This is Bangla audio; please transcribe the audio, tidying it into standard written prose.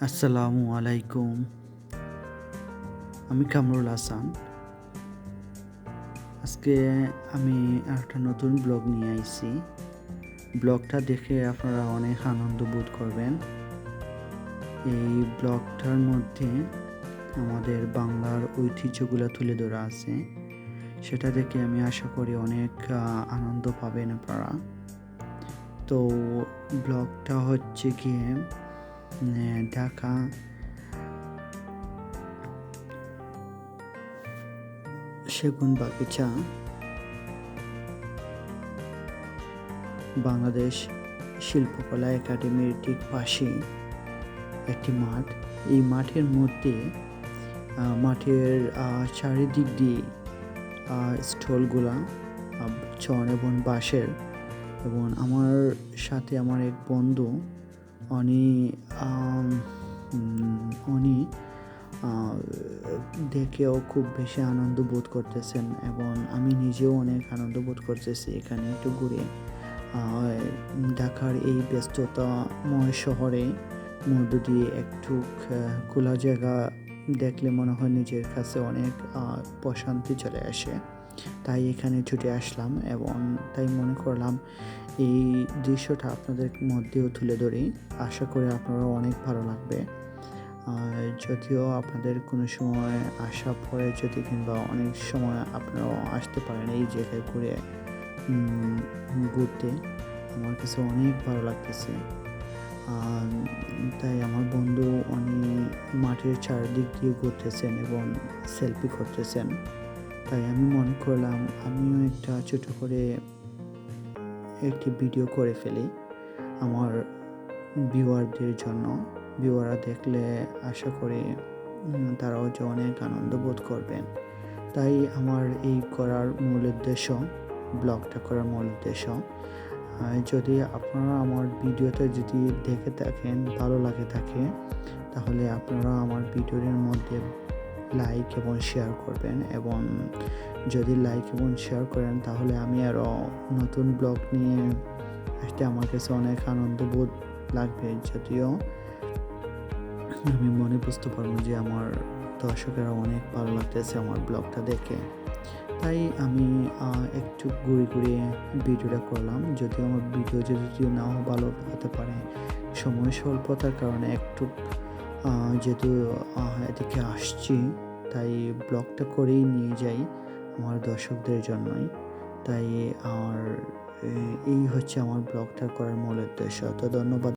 আসসালামু আলাইকুম। আমি কামরুল হাসান। আজকে আমি একটা নতুন ব্লগ নিয়ে আইছি। ব্লগটা দেখে আপনারা অনেক আনন্দ বোধ করবেন। এই ব্লগটার মধ্যে আমাদের বাংলার ঐতিহ্যগুলো তুলে ধরা আছে। সেটা দেখে আমি আশা করি অনেক আনন্দ পাবেন আপনারা। তো ব্লগটা হচ্ছে গিয়ে ঢাকা সেগুনবাগিচা বাংলাদেশ শিল্পকলা একাডেমির ঠিক পাশেই একটি মাঠ। এই মাঠের মধ্যে মাঠের চারিদিক দিয়ে স্টলগুলা চন এবং বাঁশের, এবং আমার সাথে আমার এক বন্ধু উনি উনি দেখেও খুব বেশি আনন্দ বোধ করতেছেন, এবং আমি নিজেও অনেক আনন্দ বোধ করতেছি এখানে একটু ঘুরে। ঢাকার এই ব্যস্ততাময় শহরে মধ্য দিয়ে একটু খোলা জায়গা দেখলে মনে হয় নিজের কাছে অনেক প্রশান্তি চলে আসে। তাই এখানে ছুটে আসলাম এবং তাই মনে করলাম এই দৃশ্যটা আপনাদের মধ্যেও তুলে ধরি। আশা করি আপনারাও অনেক ভালো লাগবে। যদিও আপনাদের কোনো সময় আসা পরে যদি, কিংবা অনেক সময় আপনারাও আসতে পারেন এই জায়গায় ঘুরতে, আমার কাছে অনেক ভালো লাগতেছে। তাই আমার বন্ধু উনি মাঠের চারদিক দিয়ে ঘুরতেছেন এবং সেলফি করতেছেন। তাই আমি মনে করলাম আমিও একটা ছোটো করে একটি ভিডিও করে ফেলি আমার ভিউয়ারদের জন্য। ভিউয়াররা দেখলে আশা করি তারাও যে অনেক আনন্দ বোধ করবেন। তাই আমার এই করার মূল উদ্দেশ্য, ব্লগটা করার মূল উদ্দেশ্য। যদি আপনারা আমার ভিডিওটা যদি দেখে থাকেন, ভালো লাগে থাকে, তাহলে আপনারা আমার ভিডিওর মধ্যে লাইক এবং শেয়ার করবেন। এবং যদি লাইক এবং শেয়ার করেন তাহলে আমি আরও নতুন ব্লগ নিয়ে আসতে আমার কাছে অনেক আনন্দ বোধ লাগবে। যদিও আমি মনে বুঝতে পারবো যে আমার দর্শকেরা অনেক ভালো লাগতেছে আমার ব্লগটা দেখে। তাই আমি একটু ঘুরে ঘুরে ভিডিওটা করলাম। যদিও আমার ভিডিও যদি নাও ভালো হতে পারে, সময় স্বল্পতার কারণে একটু যেহেতু এদিকে আসছি, তাই ব্লগটা করেই নিয়ে যাই আমার দর্শকদের জন্যই। তাই আমার এই হচ্ছে আমার ব্লগটা করার মূল উদ্দেশ্য। তো ধন্যবাদ।